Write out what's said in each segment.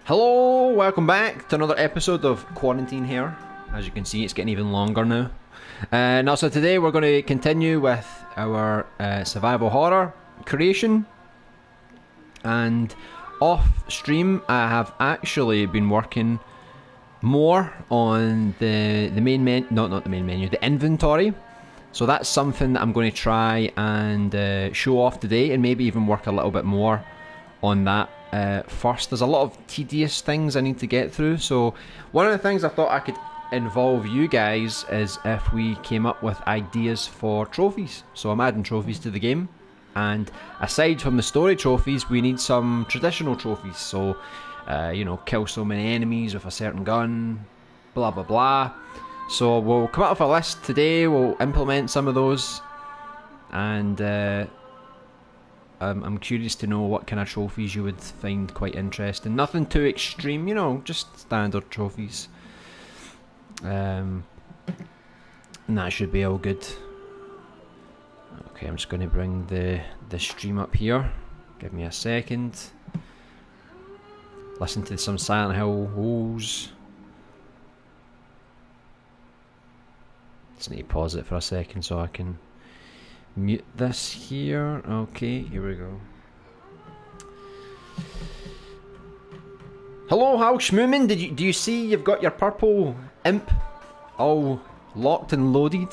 Hello, welcome back to another episode of Quarantine here. As you can see, it's getting even longer now. So today we're going to continue with our survival horror creation. And off stream, I have actually been working more on the main menu, not the main menu, the inventory. So that's something that I'm going to try and show off today, and maybe even work a little bit more on that first. There's a lot of tedious things I need to get through, so one of the things I thought I could involve you guys is if we came up with ideas for trophies. So I'm adding trophies to the game, and aside from the story trophies, we need some traditional trophies. So kill so many enemies with a certain gun, blah blah blah. So we'll come up with a list today, we'll implement some of those, and I'm curious to know what kind of trophies you would find quite interesting. Nothing too extreme, just standard trophies. And that should be all good. Okay, I'm just going to bring the stream up here. Give me a second. Listen to some Silent Hill woes. Just need to pause it for a second so I can mute this here. Okay, here we go. Hello, Hal Schmoomin. Do you see you've got your purple imp all locked and loaded?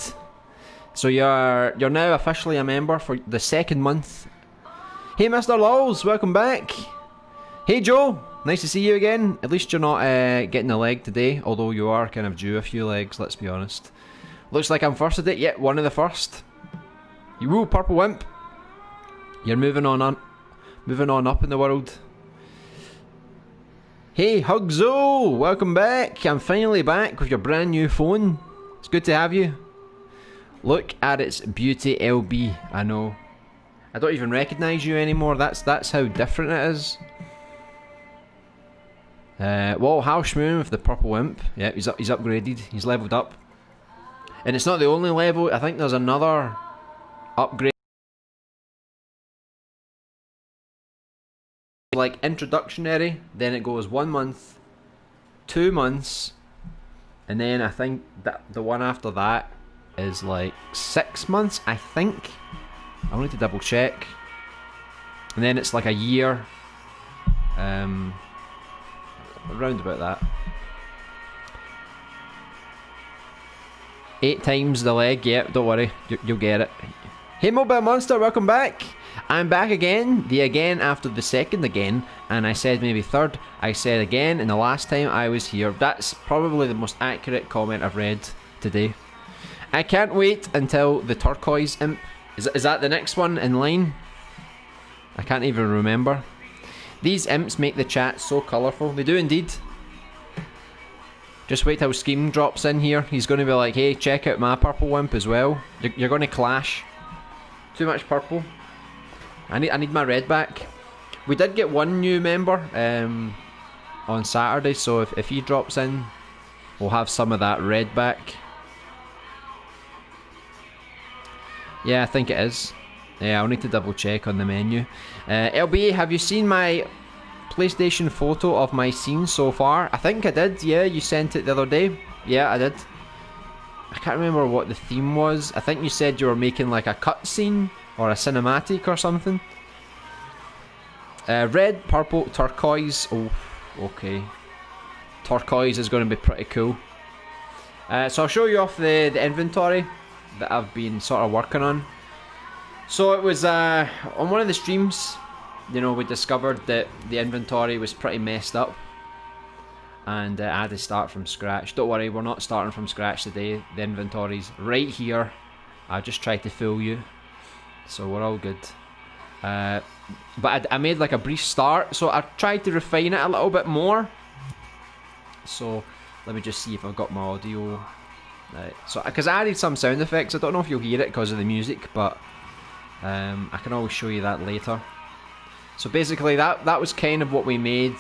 So you're now officially a member for the second month. Hey, Mr. Lols, welcome back. Hey, Joe, nice to see you again. At least you're not getting a leg today, although you are kind of due a few legs. Let's be honest. Looks like I'm first at it. Yet one of the first. You woo, purple imp. You're moving on up in the world. Hey, Hugzo, welcome back. I'm finally back with your brand new phone. It's good to have you. Look at its beauty, LB. I know. I don't even recognise you anymore. That's how different it is. Well, Hal Schmoon with the purple imp. Yeah, he's upgraded. He's leveled up. And it's not the only level. I think there's another upgrade. Like introductionary, then it goes 1 month, 2 months, and then I think that the one after that is like 6 months, I think. I'll need to double check. And then it's like a year, around about that. 8 times the leg, yep, don't worry, you'll get it. Hey Mobile Monster, welcome back. I'm back again, the again after the second again, and I said maybe third. I said again, and the last time I was here. That's probably the most accurate comment I've read today. I can't wait until the turquoise imp. Is that the next one in line? I can't even remember. These imps make the chat so colourful. They do indeed. Just wait till Scheme drops in here. He's going to be like, hey, check out my purple imp as well. You're going to clash. Too much purple. I need my red back. We did get one new member on Saturday, so if he drops in, we'll have some of that red back. Yeah, I think it is. Yeah, I'll need to double check on the menu. LBA, have you seen my PlayStation photo of my scene so far? I think I did, yeah, you sent it the other day. Yeah, I did. I can't remember what the theme was. I think you said you were making like a cutscene or a cinematic or something. Red, purple, turquoise. Oh, okay. Turquoise is going to be pretty cool. So I'll show you off the inventory that I've been sort of working on. So it was on one of the streams, we discovered that the inventory was pretty messed up. And I had to start from scratch. Don't worry, we're not starting from scratch today. The inventory's right here. I just tried to fool you, so we're all good. But I made like a brief start, so I tried to refine it a little bit more. So let me just see if I've got my audio. So because I added some sound effects, I don't know if you'll hear it because of the music, but I can always show you that later. So basically that was kind of what we made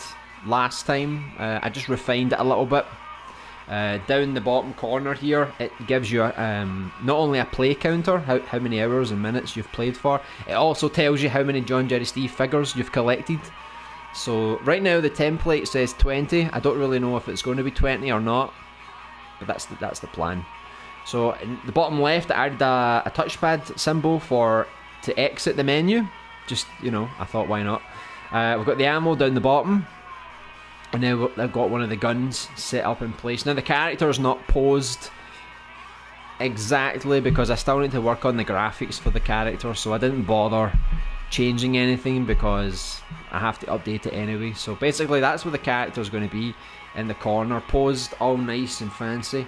last time. I just refined it a little bit. Down the bottom corner here, it gives you not only a play counter, how many hours and minutes you've played for, it also tells you how many John Jerry Steve figures you've collected. So right now the template says 20. I don't really know if it's going to be 20 or not, but that's the plan. So in the bottom left, I added a touchpad symbol to exit the menu. Just, you know, I thought, why not? We've got the ammo down the bottom, and now I've got one of the guns set up in place. Now the character is not posed exactly because I still need to work on the graphics for the character, so I didn't bother changing anything because I have to update it anyway. So basically that's where the character is going to be, in the corner, posed all nice and fancy.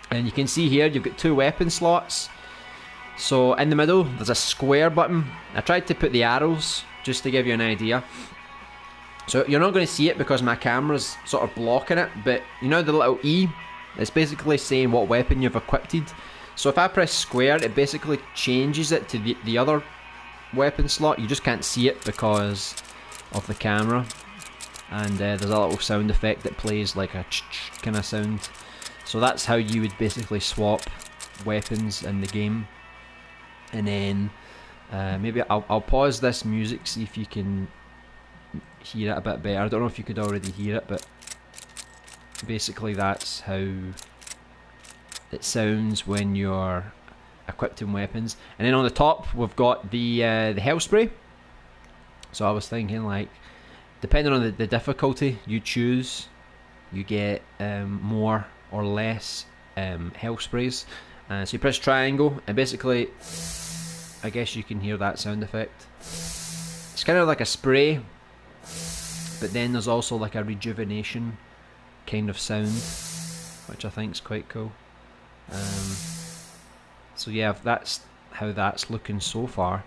And you can see here you've got 2 weapon slots. So in the middle there's a square button. I tried to put the arrows just to give you an idea. So you're not going to see it because my camera's sort of blocking it, but you know the little E? It's basically saying what weapon you've equipped. So if I press square, it basically changes it to the other weapon slot. You just can't see it because of the camera. And there's a little sound effect that plays like a ch-ch kind of sound. So that's how you would basically swap weapons in the game. And then maybe I'll pause this music, see if you can hear it a bit better. I don't know if you could already hear it, but basically that's how it sounds when you're equipped in weapons. And then on the top we've got the health spray. So I was thinking, like, depending on the difficulty you choose, you get more or less health sprays. So you press triangle and basically, I guess you can hear that sound effect. It's kind of like a spray, but then there's also like a rejuvenation kind of sound, which I think is quite cool. So yeah, that's how that's looking so far.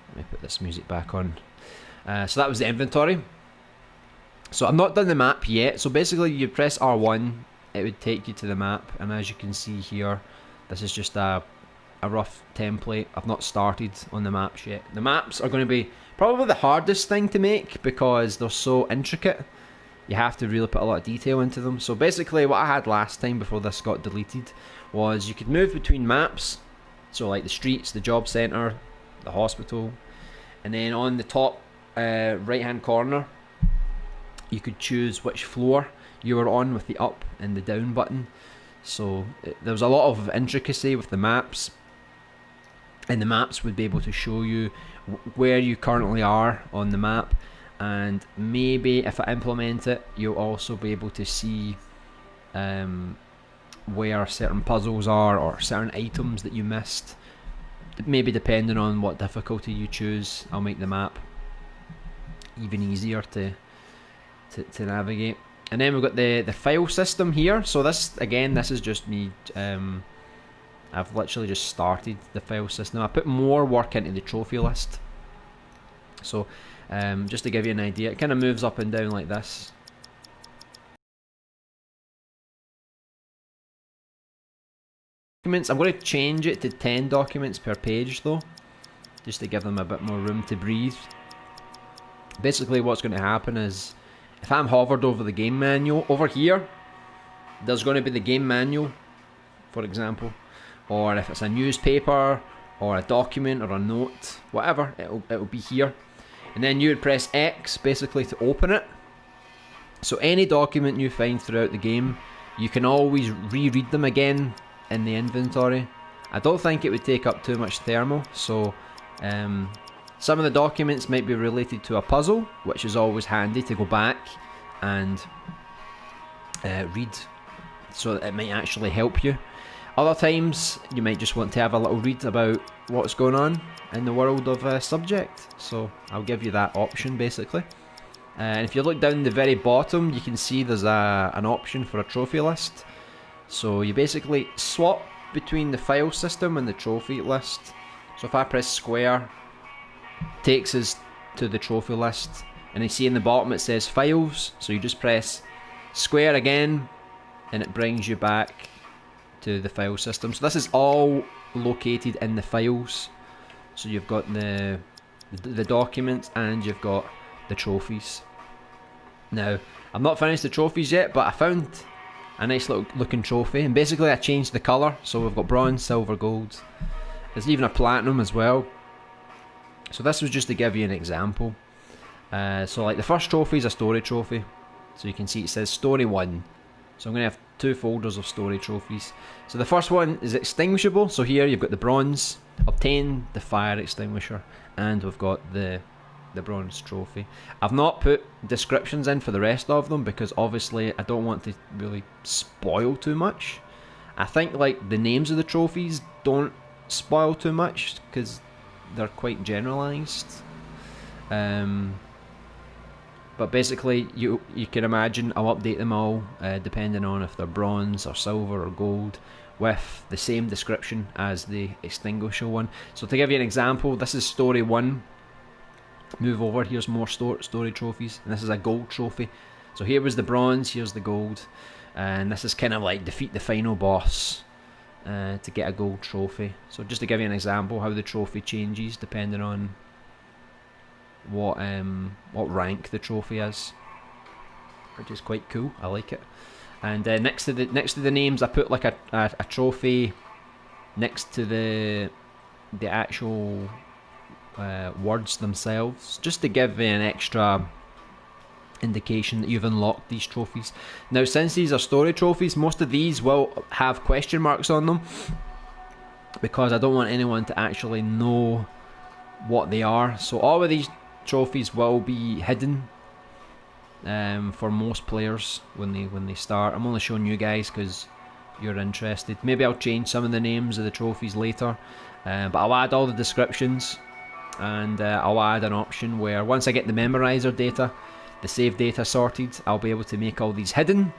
Let me put this music back on. So that was the inventory. So I've not done the map yet. So basically you press R1, it would take you to the map, and as you can see here, this is just a rough template. I've not started on the maps yet. The maps are going to be probably the hardest thing to make because they're so intricate. You have to really put a lot of detail into them. So basically what I had last time before this got deleted was you could move between maps. So like the streets, the job centre, the hospital, and then on the top right hand corner you could choose which floor you were on with the up and the down button. So there was a lot of intricacy with the maps, and the maps would be able to show you where you currently are on the map, and maybe if I implement it you'll also be able to see where certain puzzles are or certain items that you missed. Maybe depending on what difficulty you choose, I'll make the map even easier to navigate. And then we've got the file system here. So this, again, this is just me. I've literally just started the file system. I put more work into the trophy list. So just to give you an idea, it kind of moves up and down like this. Documents, I'm going to change it to 10 documents per page though, just to give them a bit more room to breathe. Basically what's going to happen is, if I'm hovered over the game manual, over here, there's going to be the game manual, for example. Or if it's a newspaper, or a document, or a note, whatever, it'll be here. And then you would press X, basically, to open it. So any document you find throughout the game, you can always reread them again in the inventory. I don't think it would take up too much thermal, so some of the documents might be related to a puzzle, which is always handy to go back and read, so that it might actually help you. Other times you might just want to have a little read about what's going on in the world of a subject, so I'll give you that option basically. And if you look down the very bottom, you can see there's an option for a trophy list. So you basically swap between the file system and the trophy list. So if I press square, takes us to the trophy list, and you see in the bottom it says files, so you just press square again and it brings you back to the file system. So this is all located in the files. So you've got the documents and you've got the trophies. Now I've not finished the trophies yet, but I found a nice little looking trophy, and basically I changed the colour. So we've got bronze, silver, gold. There's even a platinum as well. So this was just to give you an example. So like the first trophy is a story trophy. So you can see it says story 1. So I'm going to have 2 folders of story trophies. So the first one is extinguishable. So here you've got the bronze, obtain the fire extinguisher, and we've got the bronze trophy. I've not put descriptions in for the rest of them because obviously I don't want to really spoil too much. I think like the names of the trophies don't spoil too much because they're quite generalised. But basically you can imagine I'll update them all depending on if they're bronze or silver or gold with the same description as the extinguisher one. So to give you an example, this is story 1. Move over, here's more story trophies, and this is a gold trophy. So here was the bronze, here's the gold, and this is kind of like defeat the final boss to get a gold trophy. So just to give you an example how the trophy changes depending on what rank the trophy is, which is quite cool. I like it. And next to the names, I put like a trophy next to the actual words themselves, just to give an extra indication that you've unlocked these trophies. Now, since these are story trophies, most of these will have question marks on them because I don't want anyone to actually know what they are. So all of these trophies will be hidden for most players when they start. I'm only showing you guys because you're interested. Maybe I'll change some of the names of the trophies later, but I'll add all the descriptions, and I'll add an option where once I get the memorizer data, the save data sorted, I'll be able to make all these hidden,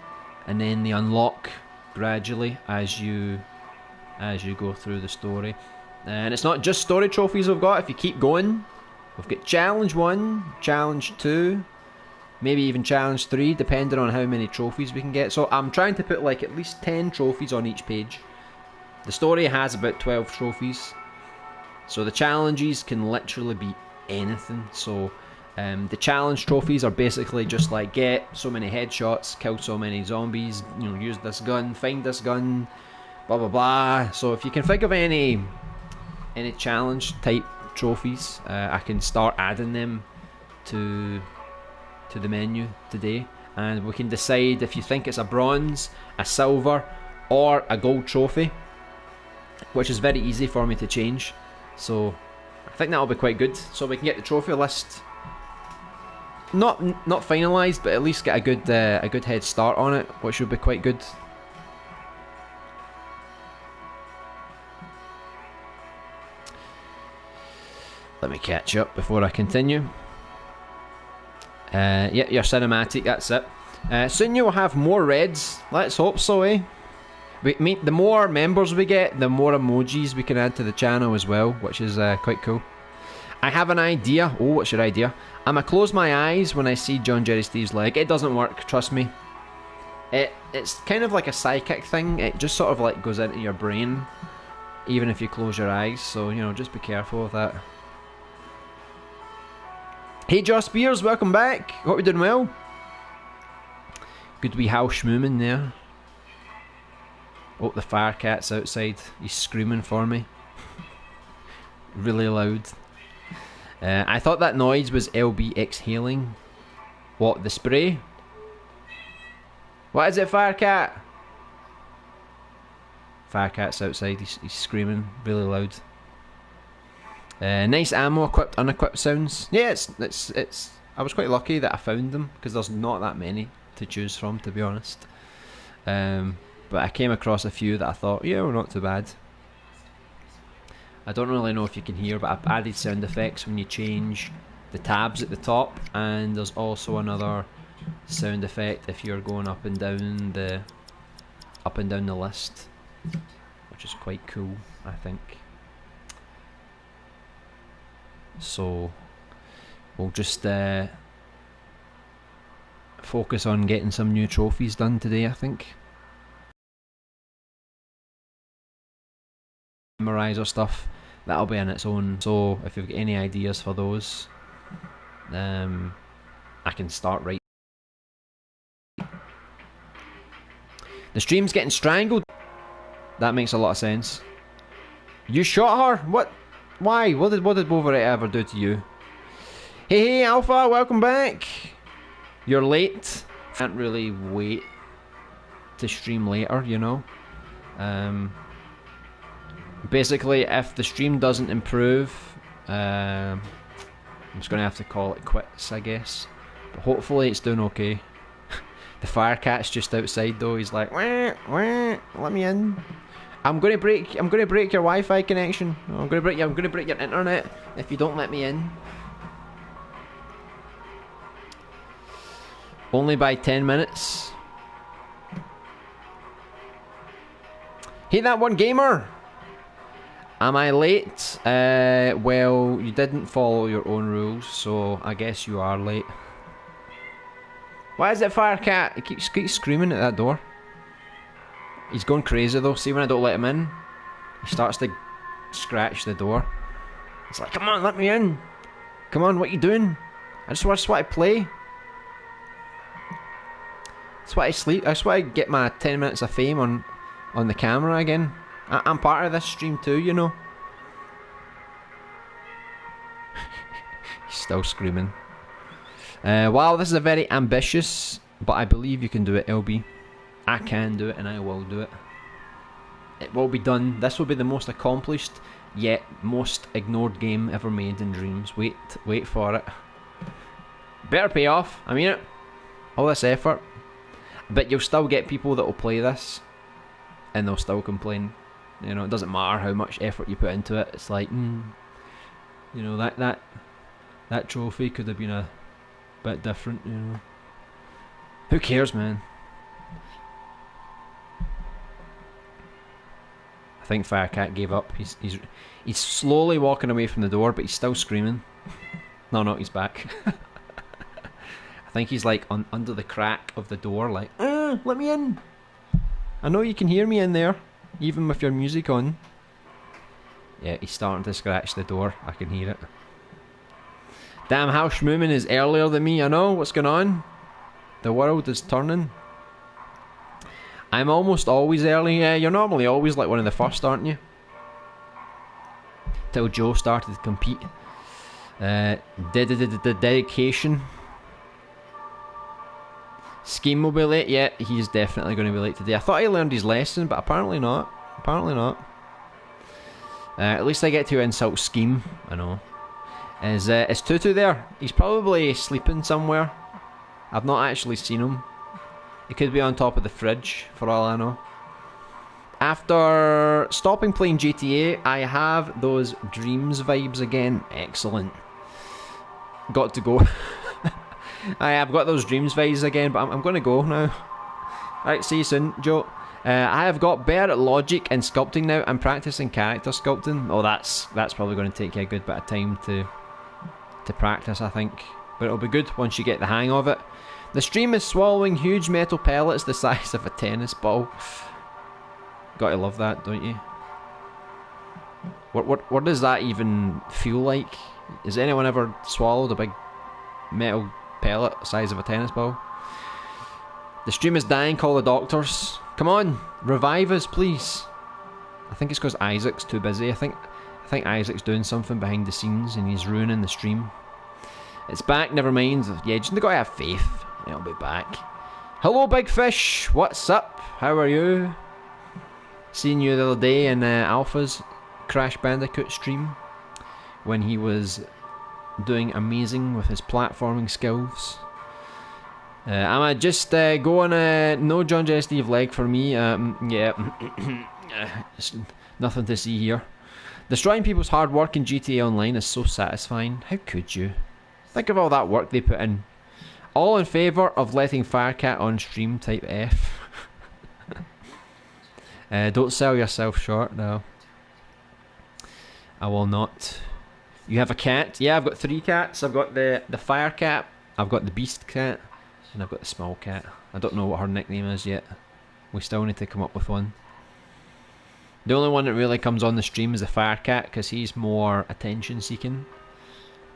and then they unlock gradually as you go through the story. And it's not just story trophies we've got. If you keep going, we've got challenge 1, challenge 2, maybe even challenge 3, depending on how many trophies we can get. So I'm trying to put like at least 10 trophies on each page. The story has about 12 trophies. So the challenges can literally be anything. So the challenge trophies are basically just like get so many headshots, kill so many zombies, use this gun, find this gun, blah blah blah. So if you can think of any challenge type trophies, I can start adding them to the menu today, and we can decide if you think it's a bronze, a silver, or a gold trophy, which is very easy for me to change. So I think that'll be quite good. So we can get the trophy list not finalised, but at least get a good head start on it, which would be quite good. Let me catch up before I continue. Yeah, your cinematic, that's it. Soon you'll have more reds. Let's hope so, eh? The more members we get, the more emojis we can add to the channel as well, which is quite cool. I have an idea. Oh, what's your idea? I'm going to close my eyes when I see John Jerry Steve's leg. It doesn't work, trust me. It's kind of like a psychic thing. It just sort of like goes into your brain, even if you close your eyes. So, just be careful with that. Hey Josh Spears, welcome back. Hope you're doing well. Good wee house schmoomin' there. Oh, the fire cat's outside. He's screaming for me. Really loud. I thought that noise was LB exhaling. What, the spray? What is it, Firecat? Firecat's outside. He's screaming really loud. Nice ammo, equipped, unequipped sounds. Yeah, it's. I was quite lucky that I found them because there's not that many to choose from, to be honest. But I came across a few that I thought, yeah, well, not too bad. I don't really know if you can hear, but I've added sound effects when you change the tabs at the top, and there's also another sound effect if you're going up and down the list, which is quite cool, I think. So we'll just focus on getting some new trophies done today, I think. Memorizer stuff, that'll be in its own, so if you've got any ideas for those, I can start right. The stream's getting strangled. That makes a lot of sense. You shot her? What? Why? What did Wolverine ever do to you? Hey, Alpha, welcome back. You're late. Can't really wait to stream later, you know. Basically, if the stream doesn't improve, I'm just going to have to call it quits, I guess. But hopefully it's doing okay. The fire cat's just outside though. He's like, wah, wah, let me in. I'm gonna break your Wi-Fi connection. I'm gonna break your internet if you don't let me in. Only by 10 minutes. Hey, that one gamer! Am I late? Well, you didn't follow your own rules, so I guess you are late. Why is it Firecat? He keeps screaming at that door. He's going crazy though. See, when I don't let him in, he starts to scratch the door. It's like, come on, let me in. Come on, what are you doing? I just want to play. That's why I sleep. That's why I get my 10 minutes of fame on the camera again. I'm part of this stream too, you know. He's still screaming. Wow, this is a very ambitious, but I believe you can do it, LB. I can do it, and I will do it. It will be done. This will be the most accomplished, yet most ignored game ever made in Dreams. Wait for it. Better pay off. I mean it. All this effort. But you'll still get people that will play this, and they'll still complain. You know, it doesn't matter how much effort you put into it. It's like, you know, that trophy could have been a bit different. You know, who cares, man? I think Firecat gave up. He's slowly walking away from the door, but he's still screaming. No, he's back. I think he's like under the crack of the door, like, let me in. I know you can hear me in there, even with your music on. Yeah, he's starting to scratch the door. I can hear it. Damn, how Schmoomin is earlier than me. I know, what's going on? The world is turning. I'm almost always early. Yeah, you're normally always like one of the first, aren't you? Till Joe started to compete. Dedication. Scheme will be late. Yeah, he's definitely going to be late today. I thought he learned his lesson, but apparently not. Apparently not. At least I get to insult Scheme. I know. Is Tutu there? He's probably sleeping somewhere. I've not actually seen him. He could be on top of the fridge, for all I know. After stopping playing GTA, I have those Dreams vibes again. Excellent. Got to go. I have got those Dreams vibes again, but I'm going to go now. Right, see you soon, Joe. I have got better at logic and sculpting now. I'm practicing character sculpting. Oh, that's probably going to take you a good bit of time to practice, I think. But it'll be good once you get the hang of it. The stream is swallowing huge metal pellets the size of a tennis ball. Gotta love that, don't you? What does that even feel like? Has anyone ever swallowed a big metal pellet the size of a tennis ball? The stream is dying, call the doctors. Come on, revive us, please. I think it's because Isaac's too busy. I think Isaac's doing something behind the scenes and he's ruining the stream. It's back, never mind. Yeah, just gotta have faith. It'll be back. Hello, Big Fish. What's up? How are you? Seen you the other day in Alpha's Crash Bandicoot stream when he was doing amazing with his platforming skills. I'm just going no John J. Steve leg for me. Yeah, nothing to see here. Destroying people's hard work in GTA Online is so satisfying. How could you? Think of all that work they put in. All in favour of letting Firecat on stream, type F. Don't sell yourself short, no. I will not. You have a cat? Yeah, I've got 3 cats. I've got the fire cat, I've got the beast cat, and I've got the small cat. I don't know what her nickname is yet. We still need to come up with one. The only one that really comes on the stream is the fire cat, because he's more attention seeking.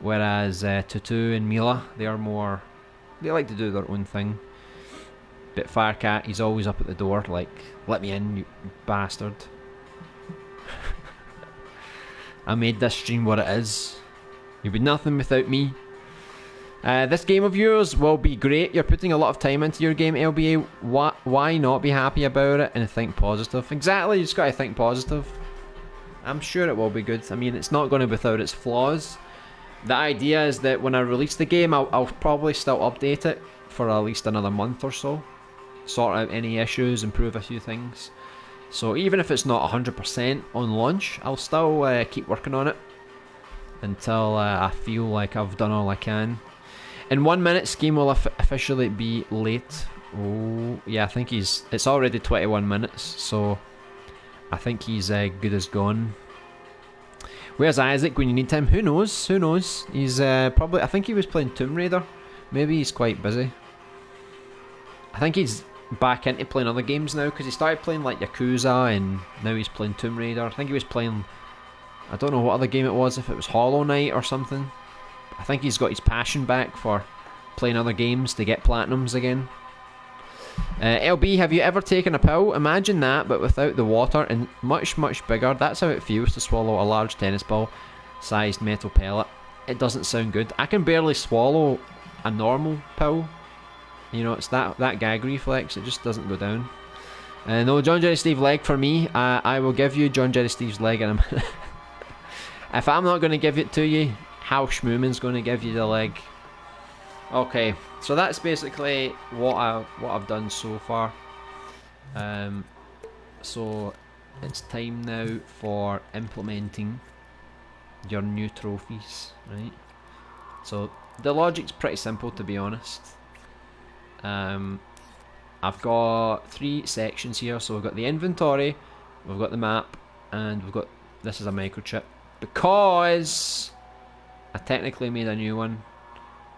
Whereas Tutu and Mila, they like to do their own thing. But Firecat, he's always up at the door like, let me in, you bastard. I made this stream what it is. You'd be nothing without me. This game of yours will be great. You're putting a lot of time into your game, LBA. Why not be happy about it and think positive? Exactly, you just gotta think positive. I'm sure it will be good. I mean, it's not going to be without its flaws. The idea is that when I release the game, I'll probably still update it for at least another month or so. Sort out any issues, improve a few things. So even if it's not 100% on launch, I'll still keep working on it until I feel like I've done all I can. In 1 minute, Scheme will officially be late. Oh, yeah, I think it's already 21 minutes, so I think he's good as gone. Where's Isaac when you need him? Who knows? Who knows? He's probably... I think he was playing Tomb Raider. Maybe he's quite busy. I think he's back into playing other games now, because he started playing like Yakuza and now he's playing Tomb Raider. I think he was playing... I don't know what other game it was, if it was Hollow Knight or something. I think he's got his passion back for playing other games to get platinums again. LB, have you ever taken a pill? Imagine that, but without the water and much, much bigger. That's how it feels to swallow a large tennis ball sized metal pellet. It doesn't sound good. I can barely swallow a normal pill. You know, it's that gag reflex. It just doesn't go down. No, John Jerry Steve leg for me. I will give you John Jerry Steve's leg in a minute. If I'm not going to give it to you, Hal Schmooman's going to give you the leg. Okay, so that's basically what I've done so far. So it's time now for implementing your new trophies, right? So the logic's pretty simple, to be honest. I've got 3 sections here. So we've got the inventory, we've got the map, and we've got, this is a microchip, because I technically made a new one.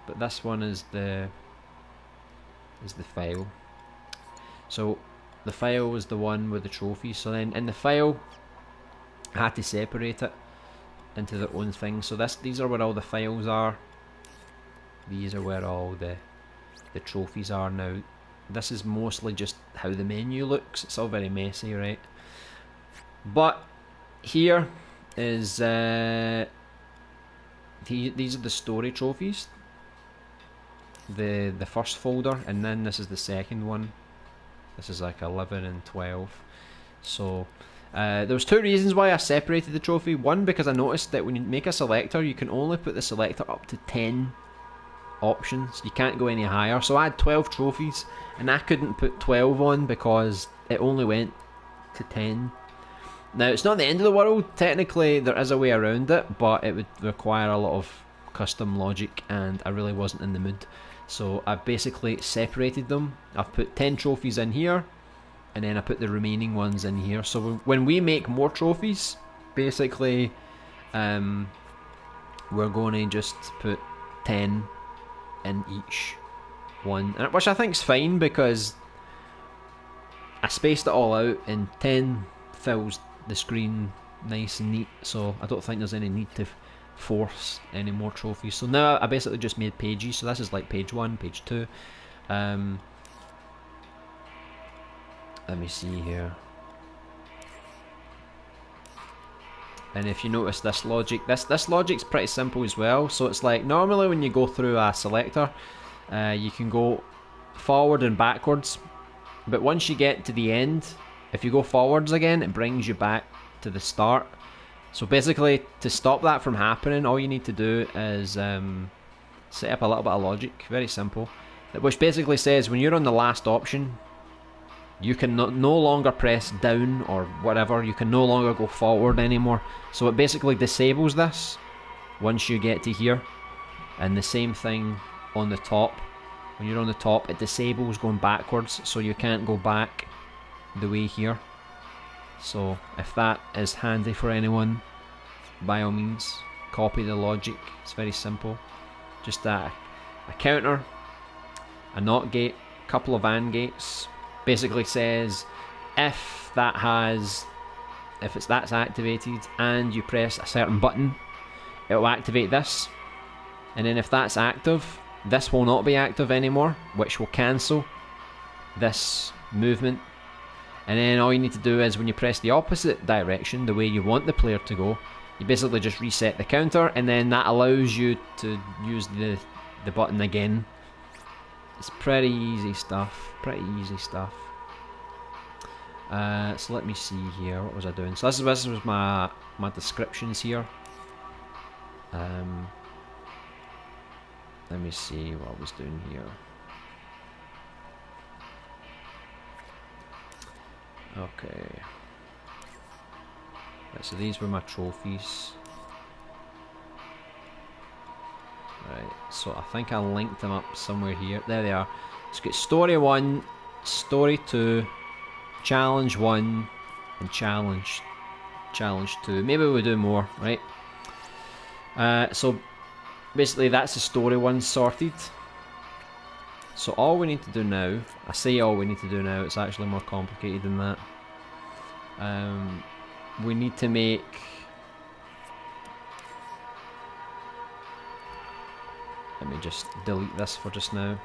But this one is the file. So the file was the one with the trophies. So then in the file, I had to separate it into their own thing. So these are where all the files are. These are where all the trophies are now. This is mostly just how the menu looks. It's all very messy, right? But here is these are the story trophies. The first folder, and then this is the second one. This is like 11 and 12. So there was 2 reasons why I separated the trophy. One, because I noticed that when you make a selector, you can only put the selector up to 10 options. You can't go any higher. So I had 12 trophies and I couldn't put 12 on because it only went to 10. Now it's not the end of the world. Technically there is a way around it, but it would require a lot of custom logic and I really wasn't in the mood. So I've basically separated them. I've put 10 trophies in here, and then I put the remaining ones in here. So when we make more trophies, basically we're going to just put 10 in each one, which I think is fine because I spaced it all out and 10 fills the screen nice and neat, so I don't think there's any need to force any more trophies. So now I basically just made pages. So this is like page 1, page 2. Let me see here. And if you notice this logic, this logic's pretty simple as well. So it's like normally when you go through a selector, you can go forward and backwards, but once you get to the end, if you go forwards again, it brings you back to the start. So basically, to stop that from happening, all you need to do is set up a little bit of logic, very simple, which basically says when you're on the last option, you can no longer press down or whatever, you can no longer go forward anymore. So it basically disables this once you get to here. And the same thing on the top. When you're on the top, it disables going backwards, so you can't go back the way here. So if that is handy for anyone, by all means, copy the logic. It's very simple. Just a counter, a NOT gate, a couple of AND gates. Basically says if that's activated and you press a certain button, it will activate this. And then if that's active, this will not be active anymore, which will cancel this movement. And then all you need to do is when you press the opposite direction, the way you want the player to go, you basically just reset the counter, and then that allows you to use the the button again. It's pretty easy stuff. Pretty easy stuff. So let me see here. What was I doing? So this was my descriptions here. Let me see what I was doing here. Okay. Right, so these were my trophies. Right, so I think I linked them up somewhere here. There they are. Let's get story 1, story 2, challenge 1, and challenge 2. Maybe we'll do more, right? So basically that's the story 1 sorted. So all we need to do now, I say all we need to do now, it's actually more complicated than that. We need to make... Let me just delete this for just now,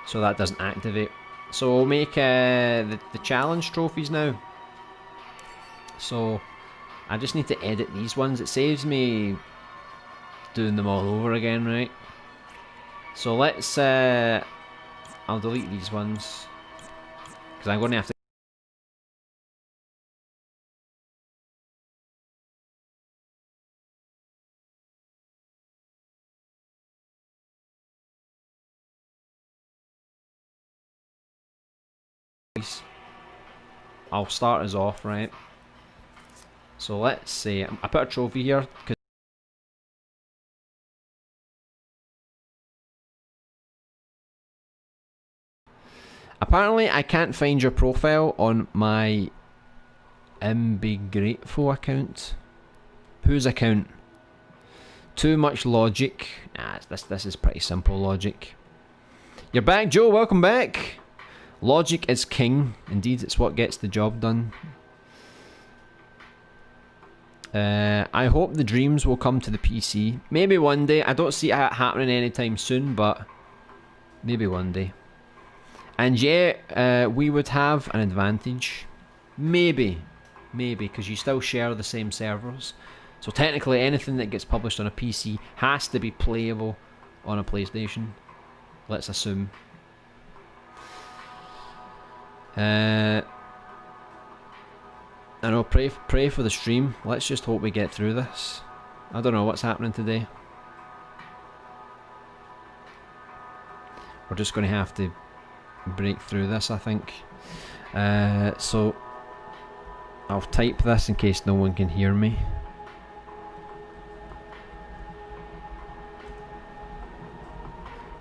so that doesn't activate. So we'll make the challenge trophies now. So I just need to edit these ones. It saves me doing them all over again, right? So let's... I'll delete these ones, because I'm going to have to... I'll start us off, right? So let's say I put a trophy here because apparently I can't find your profile on my Grateful account. Whose account? Too much logic. Nah, this is pretty simple logic. You're back, Joe. Welcome back. Logic is king. Indeed, it's what gets the job done. I hope the Dreams will come to the PC. Maybe one day. I don't see it happening anytime soon, but maybe one day. And yeah, we would have an advantage. Maybe, because you still share the same servers. So technically anything that gets published on a PC has to be playable on a PlayStation. Let's assume. I know, pray for the stream. Let's just hope we get through this. I don't know what's happening today. We're just going to have to break through this, I think. So I'll type this in case no one can hear me.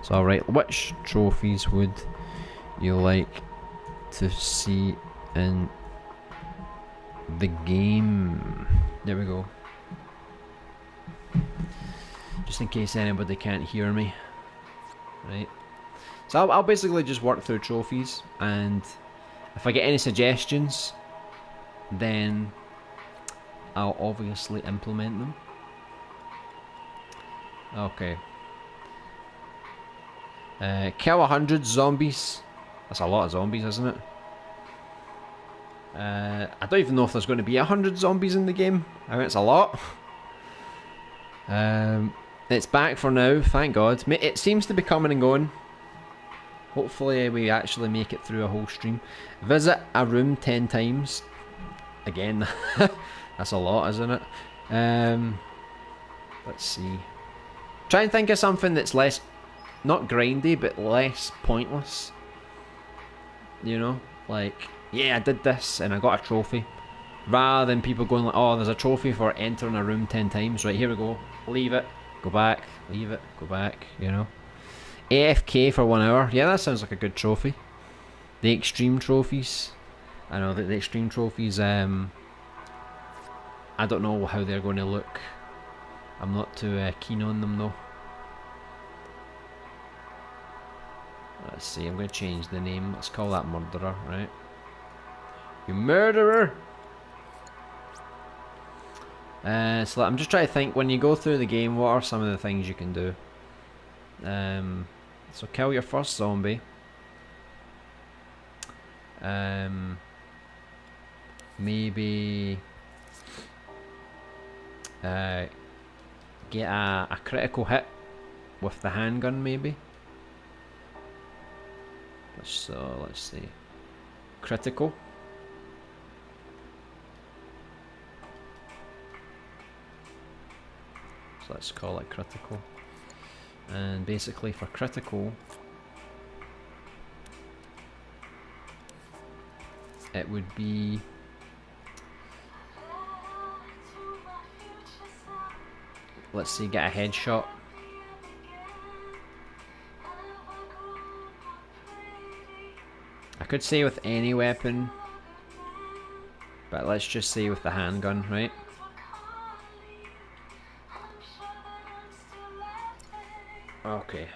So I'll write, which trophies would you like to see in the game? There we go. Just in case anybody can't hear me. Right. So I'll basically just work through trophies, and if I get any suggestions, then I'll obviously implement them. Okay. Kill 100 zombies. That's a lot of zombies, isn't it? I don't even know if there's going to be 100 zombies in the game. I mean, it's a lot. It's back for now, thank God. It seems to be coming and going. Hopefully we actually make it through a whole stream. Visit a room 10 times. Again, that's a lot, isn't it? Let's see. Try and think of something that's less, not grindy, but less pointless. You know? Like, yeah, I did this and I got a trophy. Rather than people going like, oh, there's a trophy for entering a room 10 times. Right, here we go. Leave it. Go back. Leave it. Go back. You know? AFK for 1 hour. Yeah, that sounds like a good trophy. The extreme trophies. I know that the extreme trophies, I don't know how they're going to look. I'm not too keen on them though. Let's see, I'm going to change the name. Let's call that Murderer, right? You murderer! So I'm just trying to think, when you go through the game, what are some of the things you can do? So kill your first zombie. Maybe get a critical hit with the handgun, maybe. So let's see. Critical. So let's call it critical. And basically for critical, it would be let's see, get a headshot. I could say with any weapon, but let's just say with the handgun, right? Okay.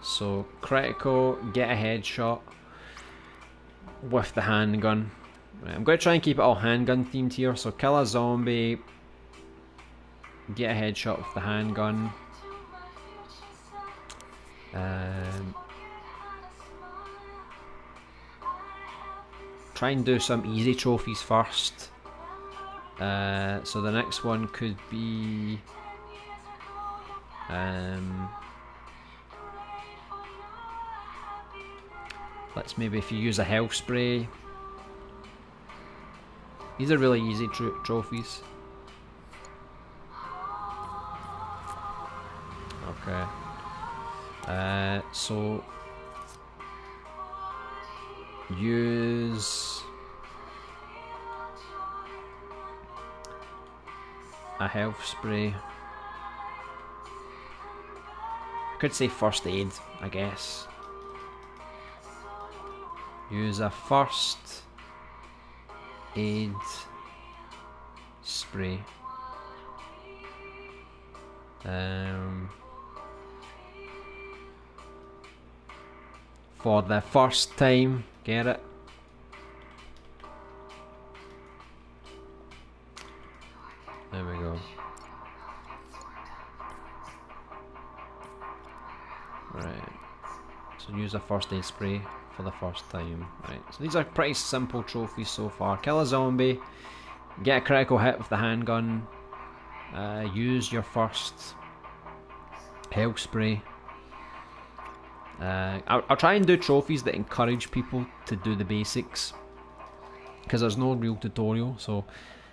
So, critical, get a headshot with the handgun. Right, I'm going to try and keep it all handgun themed here. So, kill a zombie, get a headshot with the handgun. Try and do some easy trophies first. So the next one could be let's maybe if you use a health spray. These are really easy trophies. Okay. So use a health spray. I could say first aid, I guess. Use a first aid spray. For the first time, get it? There we go. Right. So use a first aid spray for the first time. Right. So these are pretty simple trophies so far. Kill a zombie, get a critical hit with the handgun, use your first health spray. I'll try and do trophies that encourage people to do the basics, because there's no real tutorial, so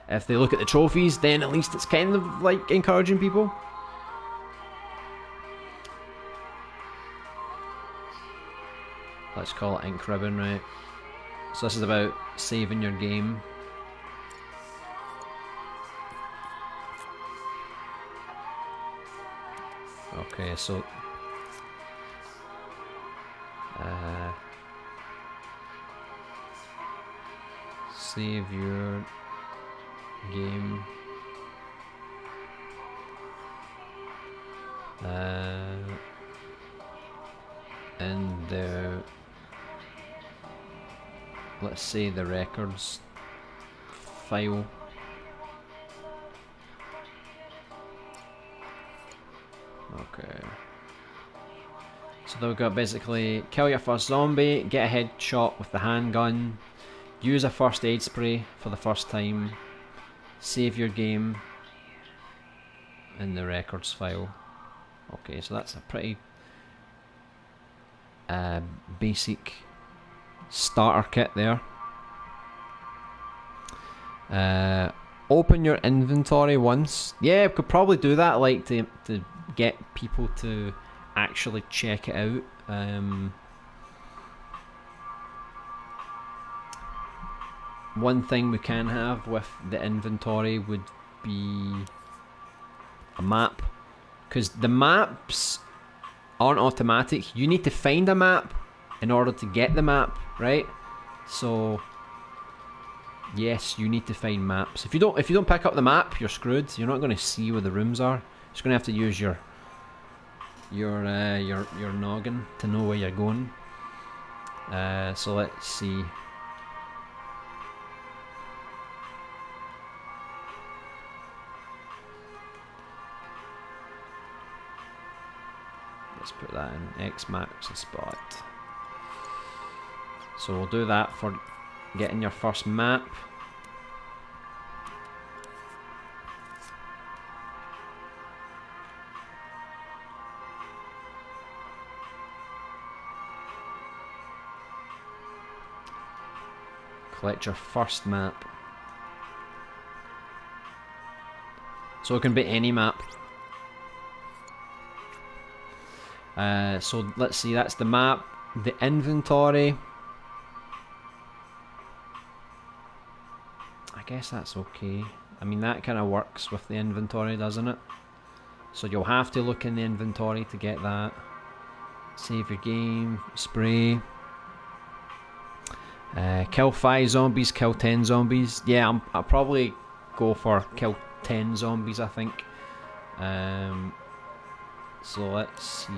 if they look at the trophies, then at least it's kind of like encouraging people. Let's call it ink ribbon, right? So this is about saving your game. Okay, so save your game. And the, let's say the records file. Okay. So they've got basically kill your first zombie, get a headshot with the handgun, use a first aid spray for the first time, save your game in the records file. Okay, so that's a pretty basic starter kit there. Open your inventory once. Yeah, we could probably do that, like to get people to actually check it out. One thing we can have with the inventory would be a map, because the maps aren't automatic. You need to find a map in order to get the map, right? So yes, you need to find maps. If you don't pick up the map, you're screwed. You're not going to see where the rooms are. You're just going to have to use your noggin to know where you're going. So let's see. Let's put that in X marks the spot. So we'll do that for getting your first map. Collect your first map. So it can be any map. So let's see, that's the map. The inventory. I guess that's okay. I mean, that kind of works with the inventory, doesn't it? So you'll have to look in the inventory to get that. Save your game. Spray. Kill 5 zombies, kill 10 zombies. Yeah, I'll probably go for kill 10 zombies, I think. So let's see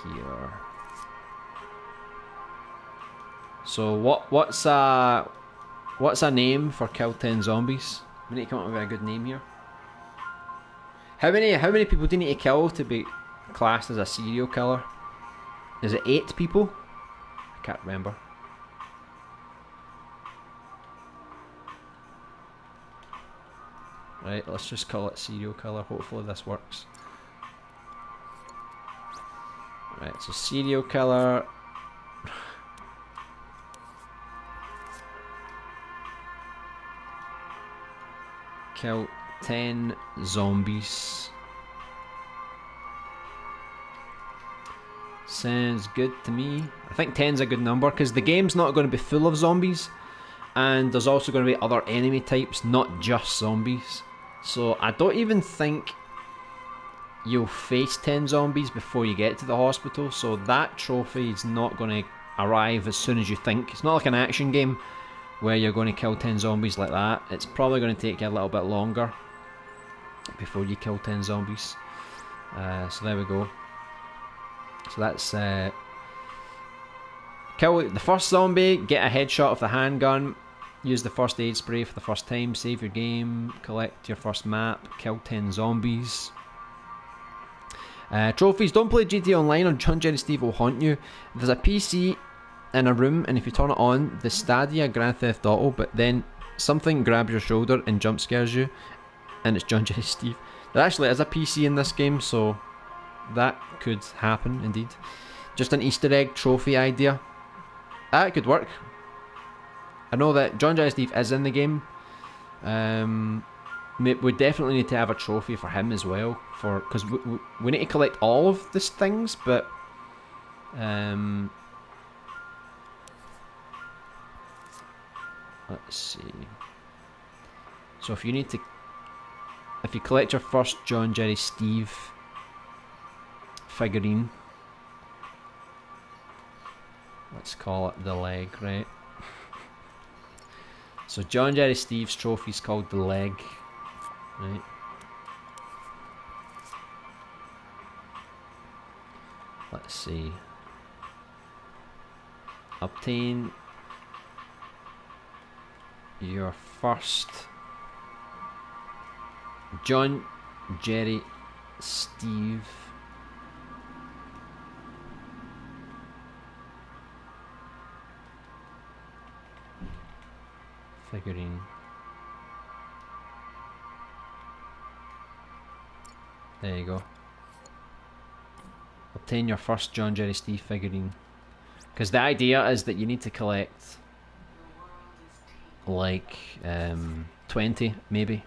here. So what's a name for kill 10 zombies? We need to come up with a good name here. How many people do you need to kill to be classed as a serial killer? Is it 8 people? I can't remember. Right, let's just call it serial killer. Hopefully this works. Right, so serial killer. Kill 10 zombies. Sounds good to me. I think 10's a good number because the game's not going to be full of zombies, and there's also going to be other enemy types, not just zombies. So I don't even think you'll face 10 zombies before you get to the hospital, so that trophy is not going to arrive as soon as you think. It's not like an action game where you're going to kill 10 zombies like that. It's probably going to take you a little bit longer before you kill 10 zombies. So there we go. So that's kill the first zombie, get a headshot of the handgun, use the first aid spray for the first time, save your game, collect your first map, kill 10 zombies. Trophies, don't play GTA Online or John Jerry Steve will haunt you. There's a PC in a room, and if you turn it on, the Stadia Grand Theft Auto, but then something grabs your shoulder and jump scares you, and it's John Jerry Steve. There actually is a PC in this game, so that could happen indeed. Just an Easter egg trophy idea. That could work. I know that John Jerry Steve is in the game. We definitely need to have a trophy for him as well, because we need to collect all of these things, but let's see. So if you collect your first John Jerry Steve figurine, let's call it the leg, right? So John Jerry Steve's trophy is called the leg, right? Let's see. Obtain your first John Jerry Steve figurine. There you go. Obtain your first John Jerry Steve figurine. Because the idea is that you need to collect like 20 maybe.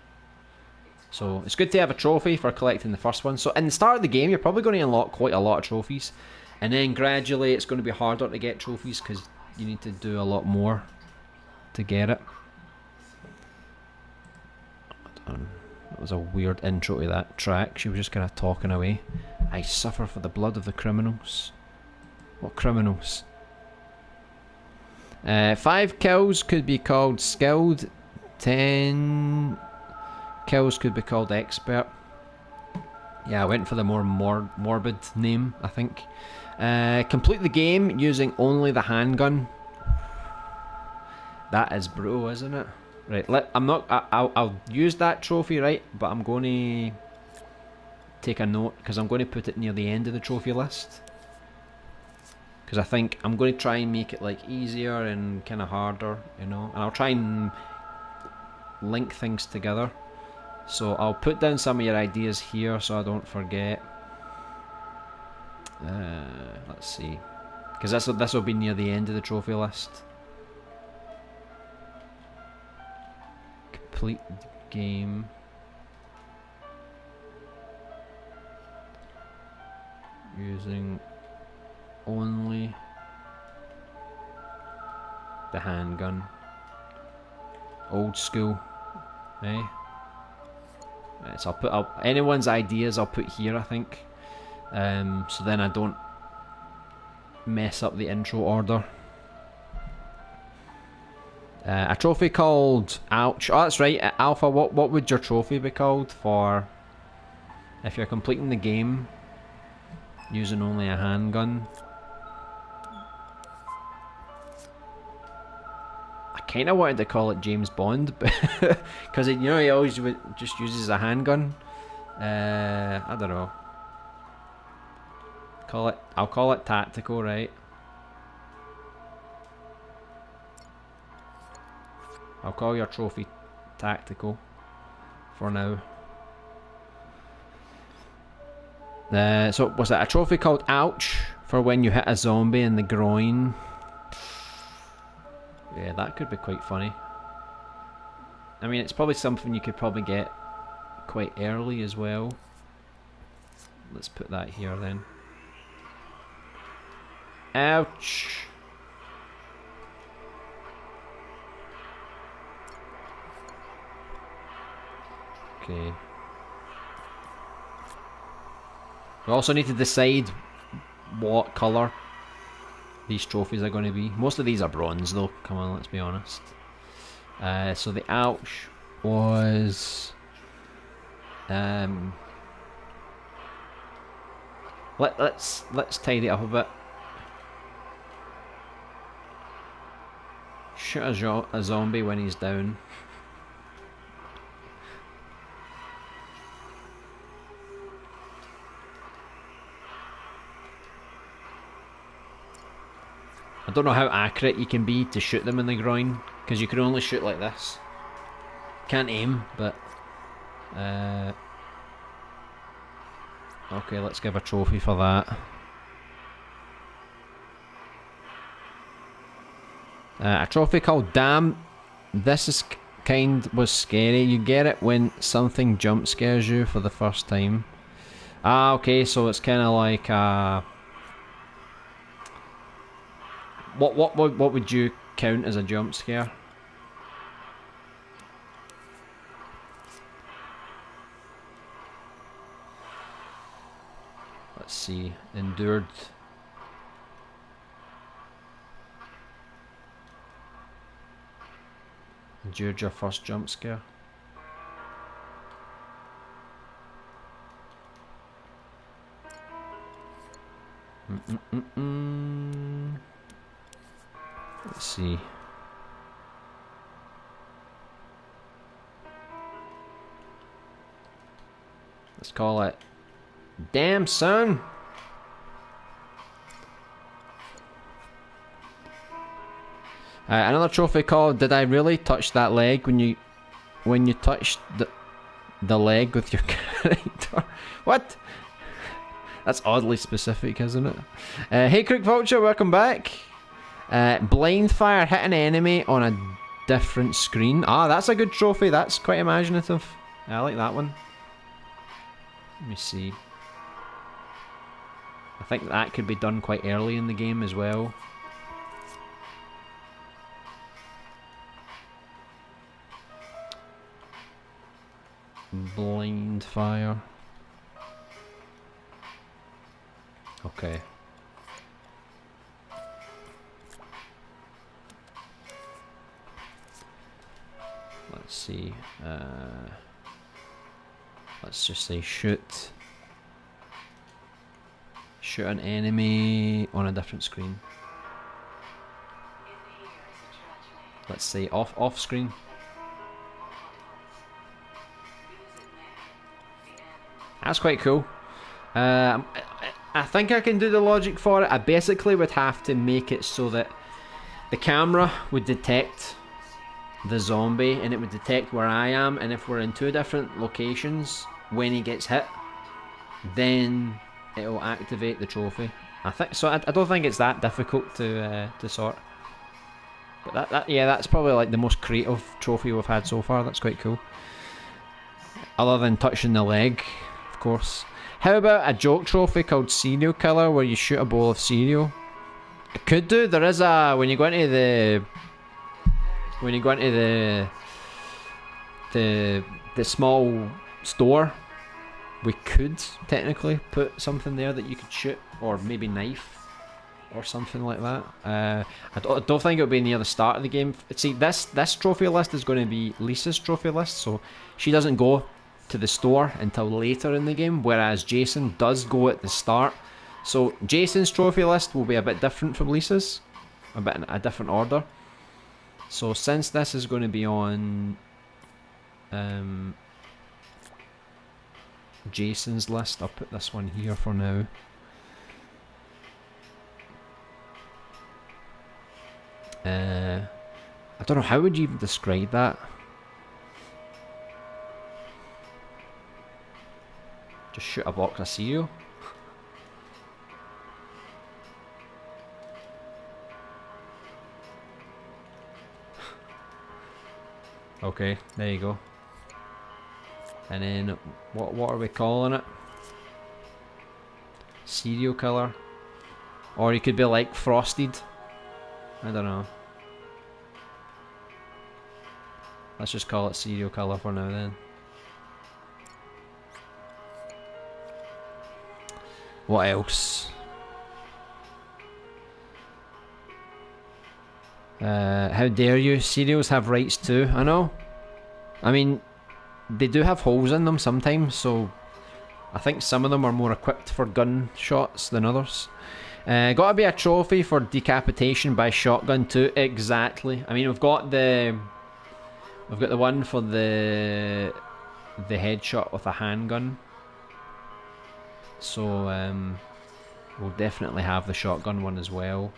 So it's good to have a trophy for collecting the first one. So in the start of the game you're probably going to unlock quite a lot of trophies, and then gradually it's going to be harder to get trophies because you need to do a lot more to get it. That was a weird intro to that track. She was just kind of talking away. I suffer for the blood of the criminals. What criminals? 5 kills could be called skilled. 10 kills could be called expert. Yeah, I went for the more morbid name, I think. Complete the game using only the handgun. That is brutal, isn't it? Right, I'll use that trophy, right? But I'm going to take a note because I'm going to put it near the end of the trophy list. Because I think I'm going to try and make it like easier and kind of harder, you know. And I'll try and link things together. So I'll put down some of your ideas here so I don't forget. Let's see. Because this will be near the end of the trophy list. complete the game. Using only the handgun. Old school, eh? Right, so I'll put up anyone's ideas. I'll put here, I think, so then I don't mess up the intro order. A trophy called Ouch. Oh, that's right, Alpha. What would your trophy be called for if you're completing the game using only a handgun? I kind of wanted to call it James Bond, but because you know he always just uses a handgun. I don't know. I'll call it tactical, right? I'll call your trophy tactical for now. So was it a trophy called Ouch for when you hit a zombie in the groin? Yeah, that could be quite funny. I mean, it's probably something you could probably get quite early as well. Let's put that here then. Ouch. Okay. We also need to decide what colour these trophies are going to be. Most of these are bronze though, come on, let's be honest. So the Ouch was... let's tidy it up a bit. Shoot a zombie when he's down. I don't know how accurate you can be to shoot them in the groin, because you can only shoot like this. Can't aim, but... okay, let's give a trophy for that. A trophy called Damn. This is was scary. You get it when something jump scares you for the first time. Ah, okay, so it's kind of like what would you count as a jump scare? Let's see. Endured. Endured your first jump scare. Let's see. Let's call it Damn Son. Another trophy called Did I Really Touch That Leg when you touched the leg with your character. What? That's oddly specific, isn't it? Hey Crook Vulture, welcome back. Blind fire, hit an enemy on a different screen. Ah, that's a good trophy. That's quite imaginative. I like that one. Let me see. I think that could be done quite early in the game as well. Blind fire. Okay. Let's see. Let's just say shoot an enemy on a different screen. Let's say off screen. That's quite cool. I think I can do the logic for it. I basically would have to make it so that the camera would detect the zombie and it would detect where I am, and if we're in two different locations when he gets hit, then it'll activate the trophy. I think so. I don't think it's that difficult to sort. But yeah, that's probably like the most creative trophy we've had so far. That's quite cool. Other than touching the leg, of course. How about a joke trophy called Cereal Killer, where you shoot a bowl of cereal? It could do. There is a when you go into the small store, we could technically put something there that you could shoot, or maybe knife, or something like that. I don't think it'll be near the start of the game. See, this trophy list is going to be Lisa's trophy list, so she doesn't go to the store until later in the game, whereas Jason does go at the start. So Jason's trophy list will be a bit different from Lisa's, a bit in a different order. So since this is going to be on Jason's list, I'll put this one here for now. I don't know, how would you even describe that? Just shoot a box of cereal? Okay, there you go. And then, what are we calling it? Cereal Killer? Or you could be like Frosted. I don't know. Let's just call it Cereal Killer for now then. What else? How dare you? Cereals have rights too. I know. I mean, they do have holes in them sometimes, so I think some of them are more equipped for gun shots than others. Gotta be a trophy for decapitation by shotgun too. Exactly. I mean, we've got the one for the headshot with a handgun. So we'll definitely have the shotgun one as well.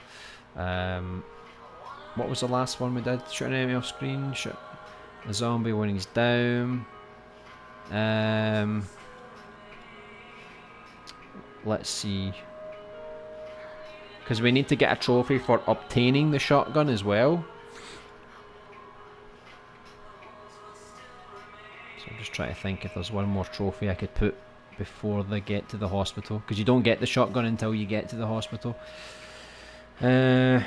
What was the last one we did? Shoot an enemy off screen. Shoot a zombie when he's down. Let's see. Because we need to get a trophy for obtaining the shotgun as well. So I'm just trying to think if there's one more trophy I could put before they get to the hospital. Because you don't get the shotgun until you get to the hospital. Can't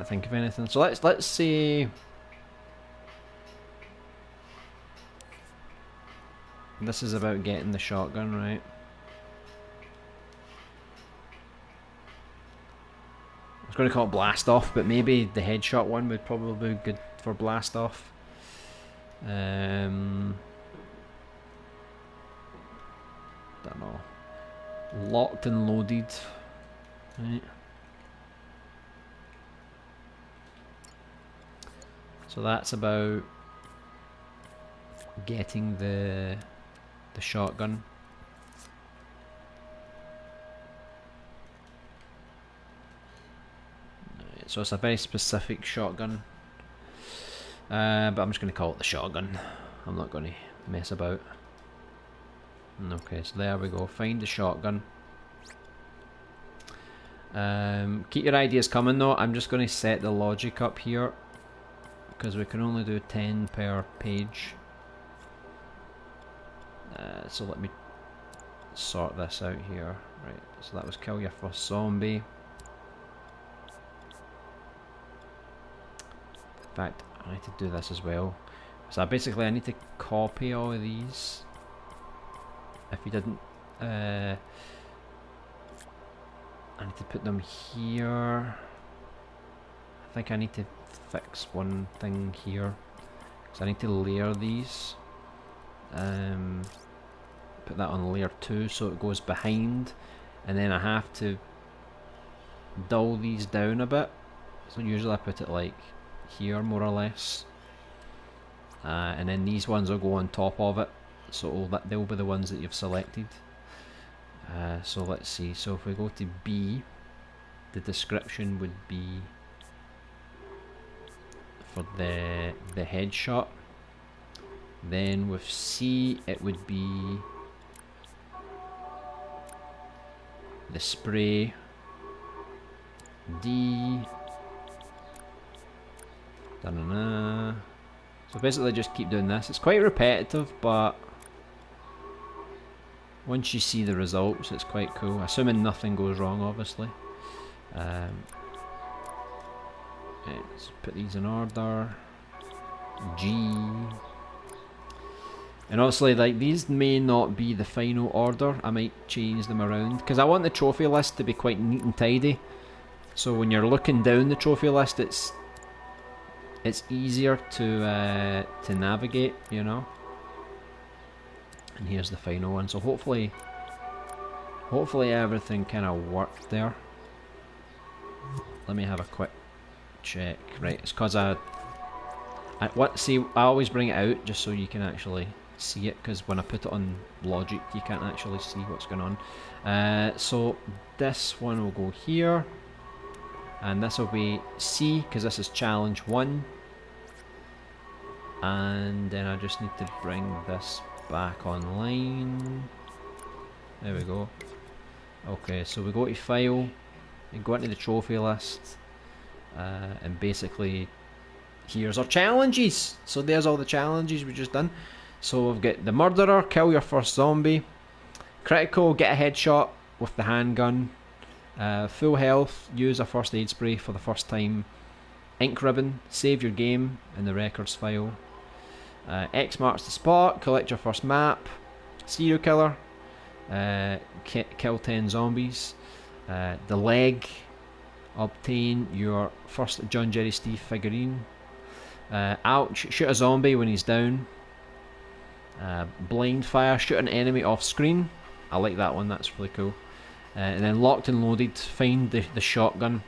think of anything. So let's see. This is about getting the shotgun, right? I was going to call it Blast Off, but maybe the headshot one would probably be good for Blast Off. Don't know. Locked and Loaded, right? So that's about getting the shotgun. So it's a very specific shotgun, but I'm just going to call it the shotgun. I'm not going to mess about. Okay, so there we go. Find the shotgun. Keep your ideas coming though. I'm just going to set the logic up here, because we can only do 10 per page. So let me sort this out here. Right, so that was kill your first zombie. In fact, I need to do this as well. So basically I need to copy all of these. If you didn't, I need to put them here. I think I need to fix one thing here, so I need to layer these. Put that on layer 2 so it goes behind, and then I have to dull these down a bit. So usually I put it like here, more or less, and then these ones will go on top of it, so they'll be the ones that you've selected. So let's see, so if we go to B, the description would be for the headshot. Then with C it would be the spray, D. Da-na-na. So basically just keep doing this. It's quite repetitive, but once you see the results, it's quite cool. Assuming nothing goes wrong, obviously. Let's put these in order. G. And obviously, like, these may not be the final order. I might change them around because I want the trophy list to be quite neat and tidy. So when you're looking down the trophy list, it's easier to navigate, you know. And here's the final one. So hopefully everything kind of worked there. Let me have a quick check. Right, it's because I always bring it out just so you can actually see it, because when I put it on Logic you can't actually see what's going on. So this one will go here, and this will be C because this is challenge 1, and then I just need to bring this back online. There we go. Okay, so we go to file and go into the trophy list, and basically here's our challenges. So there's all the challenges we just done. So we've got the murderer, kill your first zombie; critical, get a headshot with the handgun; full health, use a first aid spray for the first time; ink ribbon, save your game in the records file; X marks the spot, collect your first map; serial killer, kill 10 zombies; the leg, obtain your first John Jerry Steve figurine; ouch, shoot a zombie when he's down; blind fire, shoot an enemy off screen. I like that one, that's really cool. And then locked and loaded, find the shotgun.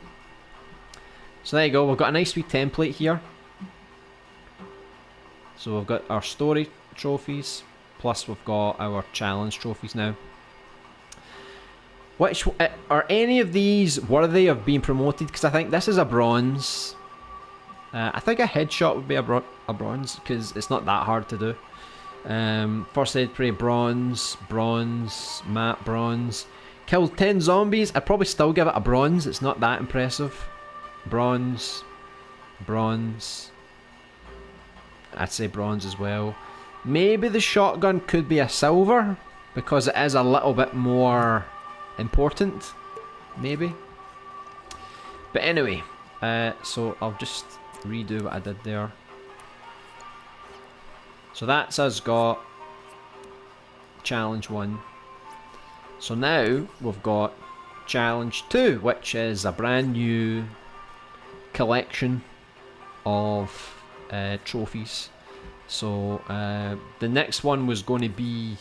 So there you go, we've got a nice wee template here. So we've got our story trophies, plus we've got our challenge trophies now. Which are any of these worthy of being promoted? Because I think this is a bronze. I think a headshot would be a bronze, because it's not that hard to do. First aid spray, bronze; map, bronze; killed 10 zombies, I'd probably still give it a bronze. It's not that impressive. Bronze, I'd say bronze as well. Maybe the shotgun could be a silver, because it is a little bit more important, maybe. But anyway, so I'll just redo what I did there. So that's us got challenge 1. So now we've got challenge 2, which is a brand new collection of trophies. So the next one was going to be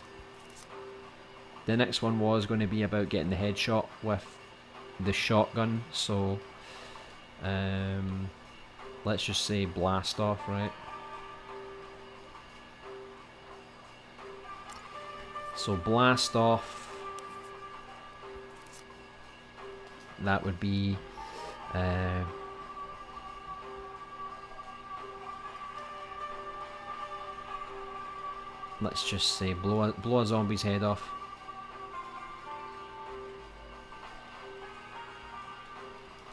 about getting the headshot with the shotgun. So let's just say blast off, right? So blast off, that would be let's just say blow a zombie's head off.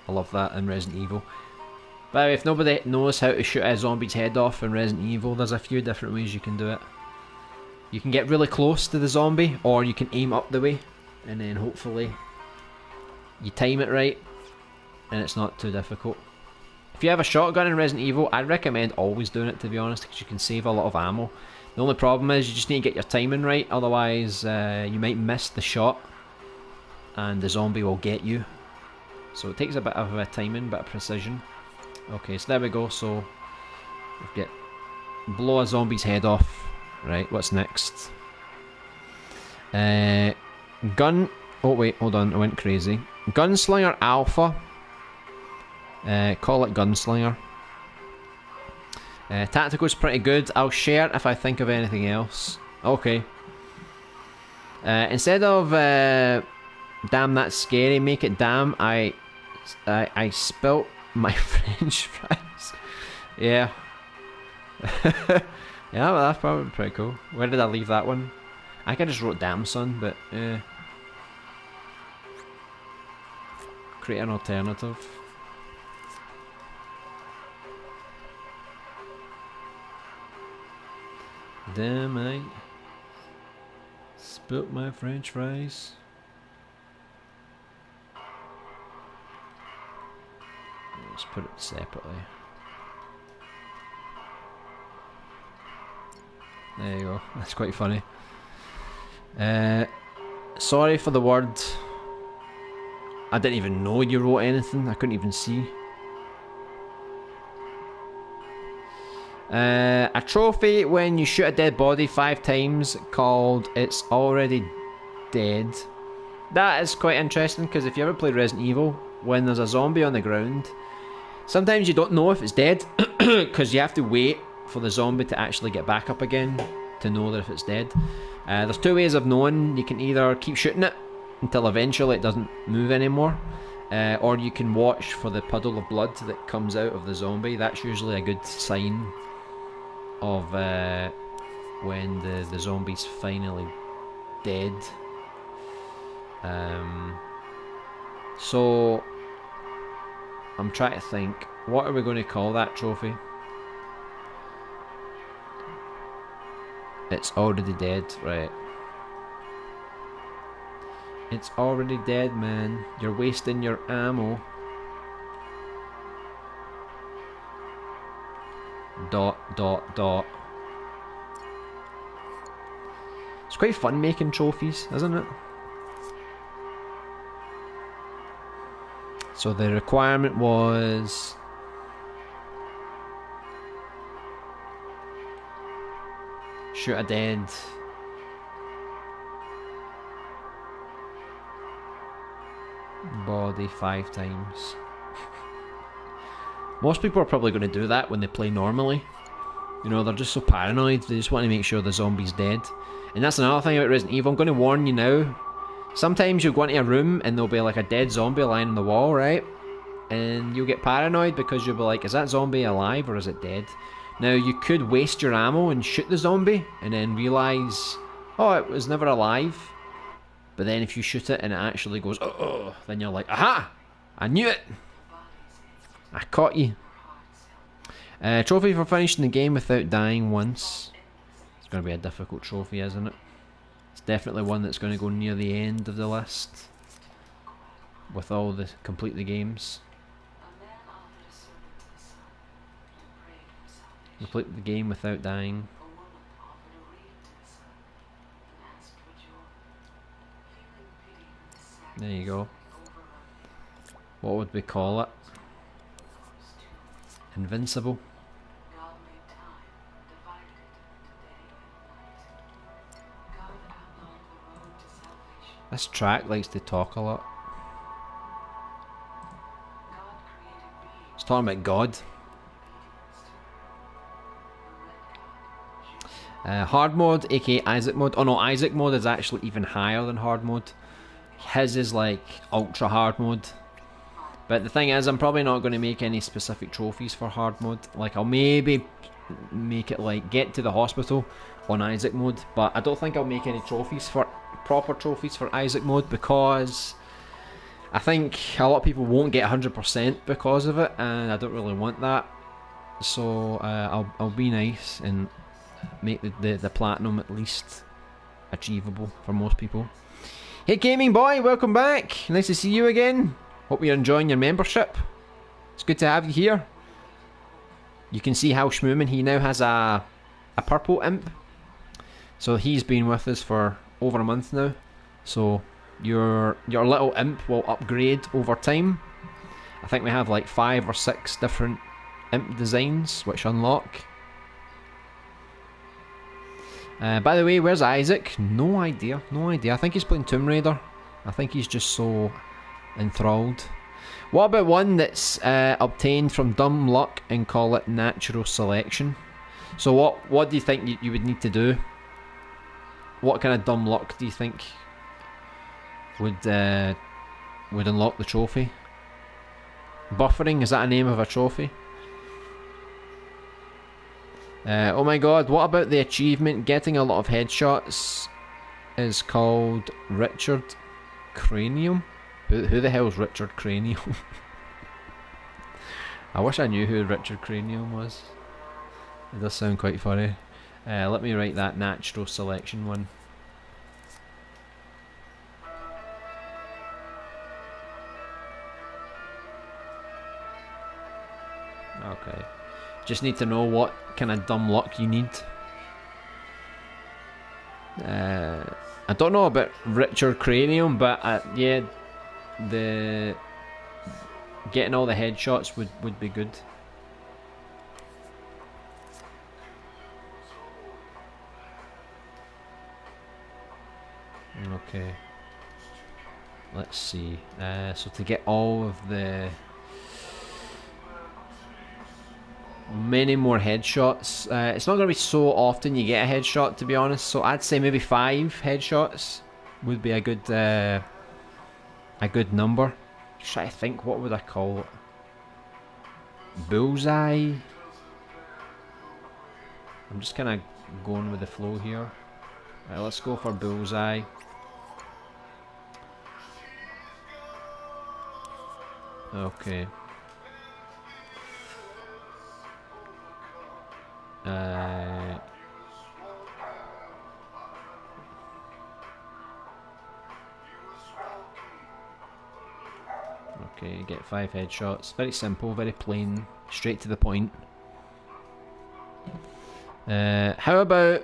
I love that in Resident Evil. By the way, if nobody knows how to shoot a zombie's head off in Resident Evil, there's a few different ways you can do it. You can get really close to the zombie, or you can aim up the way, and then hopefully you time it right, and it's not too difficult. If you have a shotgun in Resident Evil, I'd recommend always doing it, to be honest, because you can save a lot of ammo. The only problem is you just need to get your timing right, otherwise you might miss the shot, and the zombie will get you. So it takes a bit of a timing, bit of precision. Okay, so there we go. So we've got blow a zombie's head off. Right, what's next? Gun. Oh wait, hold on, I went crazy. Gunslinger Alpha. Call it Gunslinger. Tactical's pretty good. I'll share if I think of anything else. Okay. Instead of damn that's scary, make it damn I spilt my French fries. Yeah. Yeah, well, that's probably pretty cool. Where did I leave that one? I think I just wrote damn son, but create an alternative. Damn, mate. Spilt my French fries. Let's put it separately. There you go. That's quite funny. Sorry for the word. I didn't even know you wrote anything. I couldn't even see. A trophy when you shoot a dead body 5 times called It's Already Dead. That is quite interesting because if you ever played Resident Evil, when there's a zombie on the ground, sometimes you don't know if it's dead because you have to wait for the zombie to actually get back up again to know that if it's dead. There's 2 ways of knowing. You can either keep shooting it until eventually it doesn't move anymore, or you can watch for the puddle of blood that comes out of the zombie. That's usually a good sign of when the zombie's finally dead. So I'm trying to think, what are we going to call that trophy? It's already dead, right? It's already dead, man. You're wasting your ammo. Dot, dot, dot. It's quite fun making trophies, isn't it? So the requirement was shoot a dead body 5 times. Most people are probably going to do that when they play normally. You know, they're just so paranoid, they just want to make sure the zombie's dead. And that's another thing about Resident Evil, I'm going to warn you now. Sometimes you'll go into a room and there'll be like a dead zombie lying on the wall, right? And you'll get paranoid because you'll be like, is that zombie alive or is it dead? Now, you could waste your ammo and shoot the zombie and then realise, oh, it was never alive. But then if you shoot it and it actually goes, oh, then you're like, aha! I knew it! I caught you. Trophy for finishing the game without dying once. It's going to be a difficult trophy, isn't it? It's definitely one that's going to go near the end of the list. With all the complete the games. Complete the game without dying. There you go. What would we call it? Invincible. This track likes to talk a lot. It's talking about God. Hard mode, aka Isaac mode. Oh no, Isaac mode is actually even higher than hard mode. His is like ultra hard mode. But the thing is, I'm probably not going to make any specific trophies for hard mode. Like, I'll maybe make it like get to the hospital on Isaac mode, but I don't think I'll make any trophies for proper trophies for Isaac mode because I think a lot of people won't get 100% because of it, and I don't really want that. So I'll be nice and make the platinum at least achievable for most people. Hey Gaming Boy, welcome back. Nice to see you again. Hope you're enjoying your membership. It's good to have you here. You can see how Schmoomin, he now has a purple imp. So he's been with us for over a month now. So your little imp will upgrade over time. I think we have like 5 or 6 different imp designs which unlock. By the way, where's Isaac? No idea, no idea. I think he's playing Tomb Raider. I think he's just so enthralled. What about one that's obtained from dumb luck and call it natural selection? So what do you think you would need to do? What kind of dumb luck do you think would unlock the trophy? Buffering, is that a name of a trophy? Oh my god, what about the achievement getting a lot of headshots is called Richard Cranium? Who the hell's Richard Cranium? I wish I knew who Richard Cranium was. It does sound quite funny. Let me write that natural selection one. Okay. Just need to know what kind of dumb luck you need. I don't know about Richard Cranium, but yeah, the getting all the headshots would be good. Okay. Let's see. So to get all of the many more headshots, it's not going to be so often you get a headshot, to be honest. So I'd say maybe 5 headshots would be a good number. Just try to think, what would I call it? Bullseye. I'm just kind of going with the flow here. Right, let's go for bullseye. Okay. Okay, get 5 headshots. Very simple, very plain, straight to the point. How about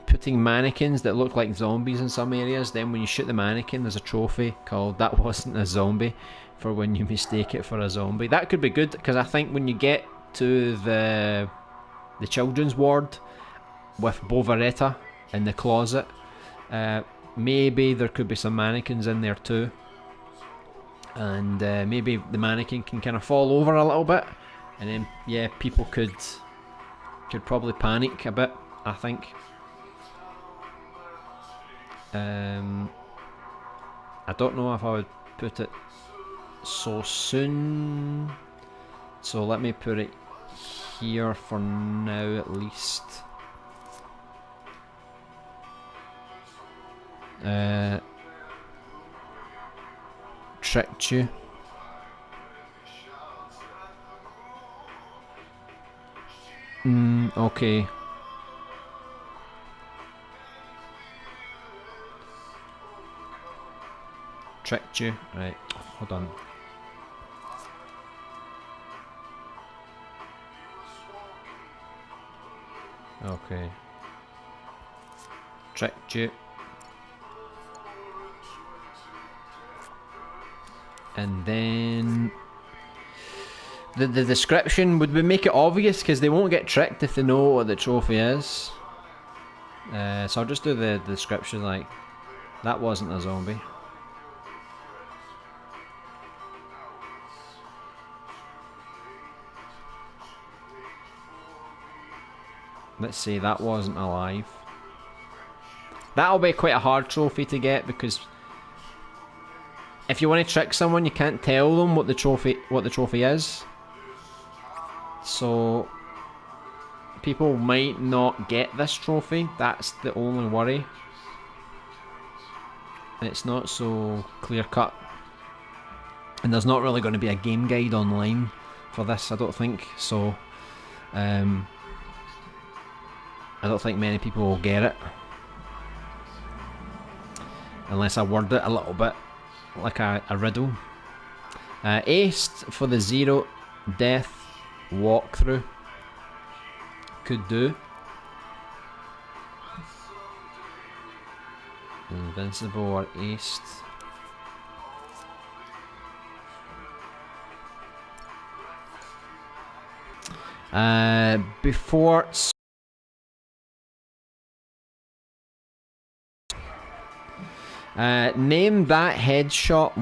putting mannequins that look like zombies in some areas? Then when you shoot the mannequin, there's a trophy called "That Wasn't a Zombie" for when you mistake it for a zombie. That could be good, because I think when you get to the children's ward with Bovaretta in the closet, maybe there could be some mannequins in there too, and maybe the mannequin can kind of fall over a little bit, and then yeah, people could probably panic a bit, I think. I don't know if I would put it so soon, so let me put it here for now at least. Tricked you. Okay. Tricked you. Right, hold on. Okay. Tricked you. And then the description, would we make it obvious, because they won't get tricked if they know what the trophy is. So I'll just do the description like, "That wasn't a zombie." Let's say "That wasn't alive." That'll be quite a hard trophy to get, because if you want to trick someone, you can't tell them what the trophy is. So people might not get this trophy. That's the only worry. It's not so clear cut, and there's not really going to be a game guide online for this, I don't think. So I don't think many people will get it unless I word it a little bit like a riddle. Aced for the 0 death walkthrough. Could do. Invincible or aced. Before name that headshot